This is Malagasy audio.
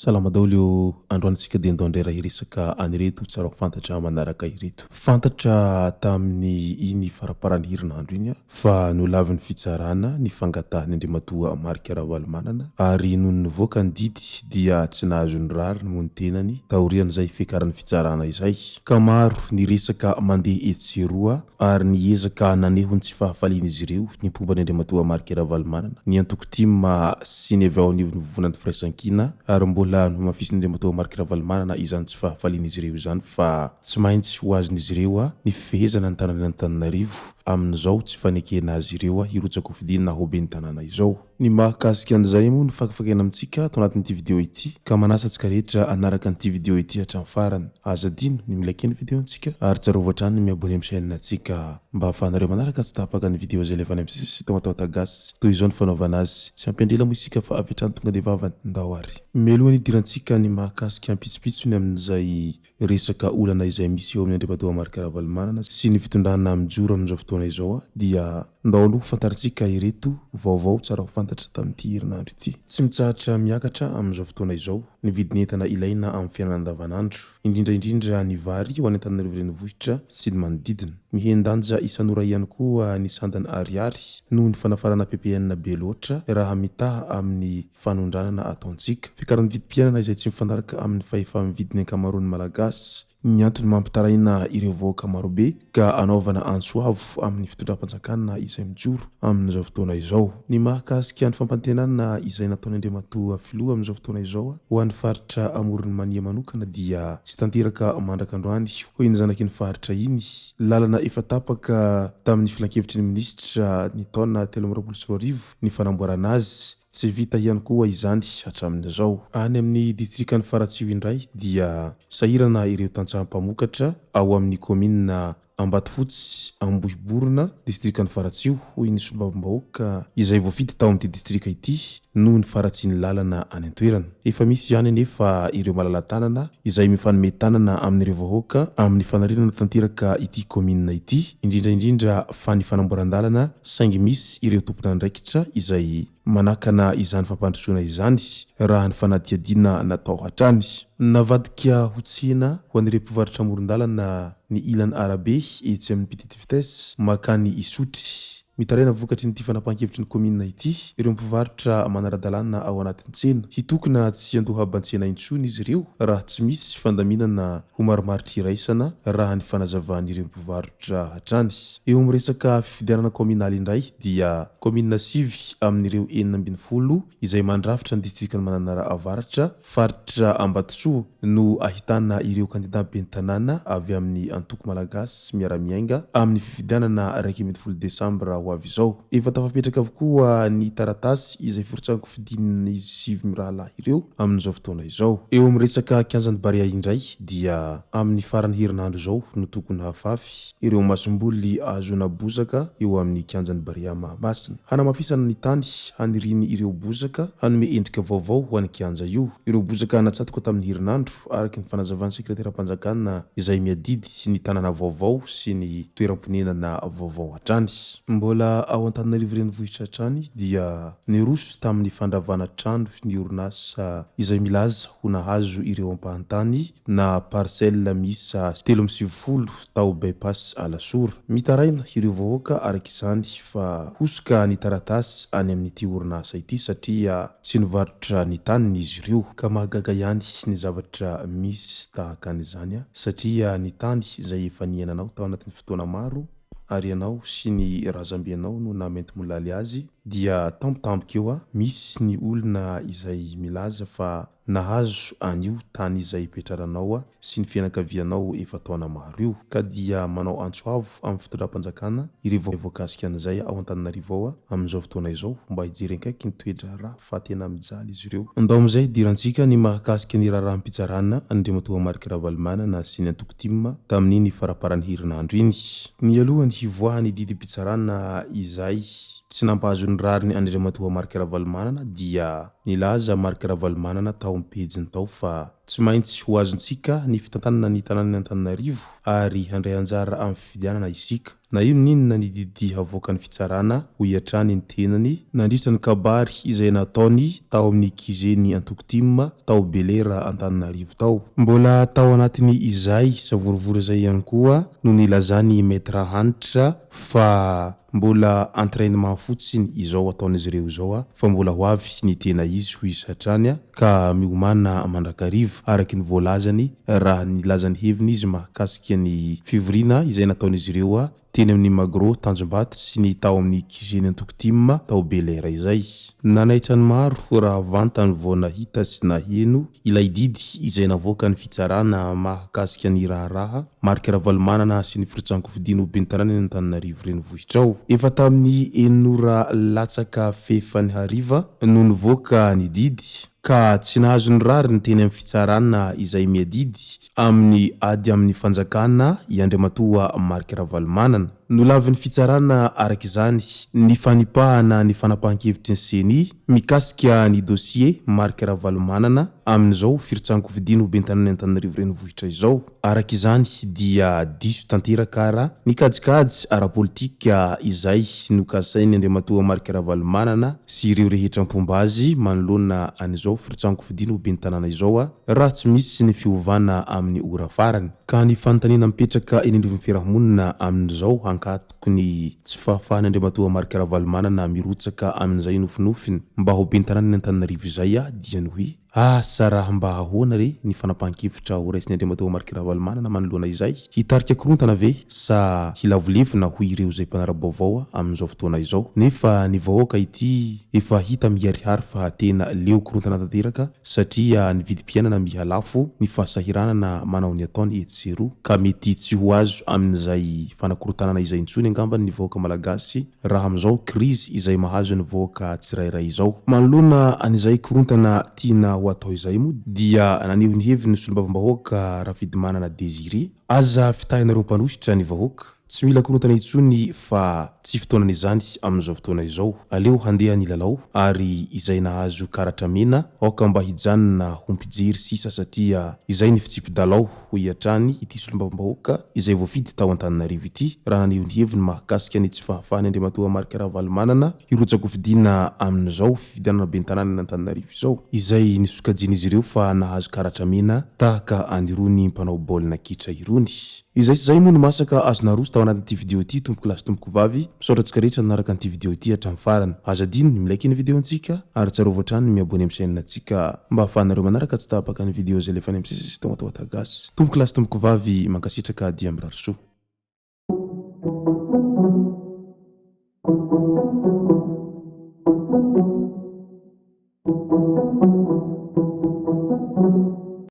Salama daholo androantsika dia andao indray raha iresaka anireto tsara fantatra manaraka ireto. Fantatra tamin'ny iny faraparan'ny herinandro iny fa nolavin'ny fitsarana ny fangatahany Andriamatoa Marika Ravalomanana ary noho nivoaka ny didy dia tsy nahazo ny rary ny moa ny tenany taorian'izay fikaran'ny fitsarana izay. Ka maro ny resaka mandeha etseroa ary niezaka nanehony tsy fahafalian'izy ireo ny mpomban'ny Andriamatoa Marika Ravalomanana ny Antokotima sy ny avy ao anivon'ny vovonan'ny firaisankina ary mbola no mafisiny Andriamatoa Marika Ravalomanana izany tsy fahafalian'izy ireo izany fa tsy maintsy ho azon'izy ireo ny fifehezana ny tanàna Antananarivo amin'izao tsy fanekena azy ireo hirotsaka ho fidina ho ben'ny tanàna izao. Ny mahakasika an'izay moa no fakafakena amintsika tao anatin'ity video ity ka manasa antsika rehetra anaraka an'ity video ity hatramin'ny farany. Aza dino ny milike ny video antsika ary tsarovatra ny miabone amin'ny chaîne antsika mba ahafahanareo manaraka tsy tapaka ny video izay lefany amin'ny tao atagasy toy izao ny fanaovana azy. Tsy ampendrela moa isika fa avy hatrany tonga dia vavany ndao ary. Mialohan'ny idirantsika ny mahakasika ampitsopitsony amin'izay resaka olana izay misy eo amin'ny Andriamatoa Marika Ravalomanana sy ny fitondrana amin'joro amin'izao fotoana izao dia ndao aloha fantarintsika ireto vaovao tsara ho fantatra tamin'ity herinandro ity. Tsy mitsahatra miakatra amin'izao fotoana izao ny vidin'entana ilaina amin'ny fiainana andavanandro indrindra ny vary ho any Antananarivo renivohitra sy ny manodidina. Mihendanja isan'ora ihany koa ny sandany ariary noho ny fanafarana PPN be loatra raha mitaha amin'ny fanondranana ataontsika. Fikaran'ny vidim-piainana izay tsy mifanaraka amin'ny fahefa-mividin'ny ankamaroan'ny malagasy ny antony mampitaraina ireo vahoaka marobe ka anaovana antsoavo amin'ny fitondram-panjakana izay mijoro amin'izao fotoana izao. Ny mahakasika ny fampantenana izay nataony Andriamatoa filoha amin'izao fotoana izao ho an'ny faritra Amoron'ny Mania manokana dia tsy tanteraka mandraka androany hoy ny zanaky ny faritra iny. Lalana efa tapaka tamin'ny filan-kevitry ny minisitra ny taona 2024 ny fanamboarana azy. Tsy vita ihany koa izany hatramin'izao. Any amin'ny distrikan'ny Faratsio indray dia sahirana ireo tantsaha-mpamokatra ao amin'ny komina Ambatofotsy, Ambohiborona, distrikan'ny Faratsio hoy ny sombam-bahoaka izay voafity tao amin'ity distrika ity noho ny faratsiany lalana any an-toerana. Efa misy ihany anefa ireo malala-tanana izay mifanome tanana amin'ireo vahoaka amin'ny fanarenana tanteraka ity komina ity indrindra fa ny fanamboaran-dalana saingy misy ireo tompon'andraikitra izay manakana izany fampandrosoana izany raha ny fanadihadiana natao hatrany. Navadika ho tsena ho an'ireo mpivarotra amoron-dalana ny ilan'ny arabe etsy amin'ny Petite Vitesse makany Isotry. Mitaraina vokatry nyity fanapahan-kevitry ny komina ity ireo mpivarotra manara-dalàna ao anatin'ny tsena hitokona tsy andoha-bantsena intsony izy ireo raha tsy misy fandaminana ho marimaritra iraisana raha ny fanazavan'ireo mpivarotra hatrany. Eo amin'ny resaka fifidianana kominaly indray dia komina sivy amin'ireo 620 izay mandrafitra ny distrikan'ny Mananara avaratra faritra Ambatotsoa no ahitana ireo kandida ben'ny tanàna avy amin'ny antoko malagasy miara-miainga amin'ny fifidianana 1 Desambra ho avy izao. Efa tafapetraka avokoa ny taratasy izay foritsaniko fidin'ny sivy mirahalahy ireo amin'izao fotoana izao. Eo amin'ny resaka kianjan'ny Barea indray dia amin'ny faran'ny herinandro izao no tokony hafafy ireo masomboly azona bozaka eo amin'ny kianjan'ny Barea Mahamasina. Hanamafisana ny tany haniriny ireo bozaka hanome endrika vaovao ho an'ny kianja io. Ireo bozaka natsatoka tamin'ny herinandro araky ny fanazavan'ny sekretera-panjakana izay miadidy ny tanàna vaovao sy ny toeram-ponenana vaovao hatrany. Mbola ao Antananarivo renivohitra hatrany dia niroso tamin'ny fandravana trano ny orinasa izay milaza ho nahazo ireo ampahantany na parcelle misa 370 tao bypass Alasora. Mitaraina ireo vahoaka araka izany fa hosoka ny taratasy any amin'ity orinasa ity satria tsy nivarotra ny taniny izy ireo ka mahagaga ihany ny zavatra misy tahaka an'izany satria ny tany izay efa niainanao tao anatin'ny fotoana maro ary ianao sy ny razambenao no namety molaly azy dia tampotampoka eo misy ny olona izay milaza fa nahazo anio tany izay ipetraranao sy ny fianakavianao efa taona maro io ka dia manao antsoavo amin'ny fitondram-panjakana ireo voakasika an'izay ao Antananarivo ao amin'izao fotoana izao mba hijery akaiky ny toetra raha fa tena mijaly izy ireo. Andao amin'izay dirantsika ny mahakasika ny raharaha-mpitsarana Andriamatoa Marc Ravalomanana sy ny Antokotima tamin'iny faraparan'ny herinandro iny. Ny alohany hivoahany didim-pitsarana izay tsy nampahazo ny rariny Andriamatoa Marc Ravalomanana dia nilaza Marc Ravalomanana tao ampejiny tao fa tsy maintsy ho azontsika ny fitantanana ny tanàn'ny Antananarivo ary handray anjara amin'ny fifidianana isika. Na ino ninona ny didy havoaka ny fitsarana ho iatrany ny tenany nandritra ny kabary izay nataony tao amin'ny kizeny Antokotima tao Belera Antananarivo tao. Mbola tao anatiny izay savorovory izay ihany koa no nilazany maître hanitra fa mbola entraînement fotsiny izao ataon'izy ireo izao fa mbola ho avy ny tena izy ho izy hatrany ka miomana mandrakariva araky ny voalazany raha nilazany heviny izy mahakasika ny fivoriana izay nataon'izy ireo teny amin'ny Magro Tanjombato sy ny tao amin'ny kizeny Antokotima tao Belera izay. Nanaitra ny maro raha vantany vao nahita sy naheno ilay didy izay navoaka ny fitsarana mahakasika ny raharaha Marc Ravalomanana sy ny firitsanko fidiana ben'ny tanàna ny Antananarivo renivohitra ao. Efa tamin'ny 900 latsaka fefany hariva no nivoaka ny didy ka tsy nahazo ny rariny teny amin'ny fitsarana izay miadidy amin'ny ady amin'ny fanjakana i Andriamatoa Marc Ravalomanana. Nolavin'ny fitsarana araka izany ny fanipahana ny fanapahan-kevitry ny seny mikasika ny dossier Marc Ravalomanana amin'izao firitsanko fidiana ben'ny tanàna Antananarivo renivohitra izao. Araka izany dia diso tanteraka ara ny kajikajy ara-politika izay nokasain'ny Andriamatoa Marc Ravalomanana sy ireo rehetra am-pombazy manoloana an'izao firitsanko fidiana ben'ny tanàna izao raha tsy misy ny fiovana amin'ny ora farany. Ka ny fanontaniana mipetraka eny andrivon'ny fiarahamonina amin'izao hankatoko ny tsy fahafahan'ny Andriamatoa Marc Ravalomanana mirotsaka amin'izay nofinofiny mba ho ben'ny tanàna Antananarivo izay dia ny hoe asa raha mba ahoana re ny fanapahan-kevitra ho raisin'ny Andriamatoa Marc Ravalomanana manoloana izay hitarika korontana ve sa hilavolevina ho ireo izay mpanara-baovao amin'izao fotoana izao. Nefa ny vahoaka ity efa hita miharihary fa tena leo korontana tanteraka satria ny vidim-piainana mihalafo ny fahasahiranana manao ny ataony etsero ka mety tsy ho azo amin'izay fanakorotanana izay intsony angambany ny vahoaka malagasy raha amin'izao krizy izay mahazo ny vahoaka tsirairay izao. Manoloana an'izay korontana tiana ho atao izay moa dia naneho ny heviny solombavam-bahoaka Rafidimanana Désiré aza fitahinareo mpanositra ny vahoaka tsy mila korontana intsony fa tsy fotoanana izany amin'izao fotoana izao. Aleo handeha ny lalao ary izay nahazo karatra mena aoka mba hijanona ho mpijery sisa satria izay ny fitsipidalao ho iatrany ity solombavam-bahoaka izay voafidy tao Antananarivo ity raha naneho ny heviny mahakasika ny tsy fahafahan'ny Andriamatoa Marc Ravalomanana irotsaka fidiana amin'izao fifidianana ben'ny tanàna Antananarivo izao izay nisokajian'izy ireo fa nahazo karatra mena tahaka anirony mpanao baolina kitra irony. Izay sy zay moa no masaka azona roso tao anatin'ity video ity tompoko lasy tompoko vavy misaotratsika rehetra nanaraka an'ity video ity hatramin'ny farany. Azadino ny milaiky ny video antsika ary tsarovatra hatrany miabony amin'ny chaîne antsika mba ahafahanareo manaraka tsy tapaka ny video izay lefa any amin'ny sisy tao atagasy. Tompoko lasy tompoko vavy mankasitraka dia mirary soa.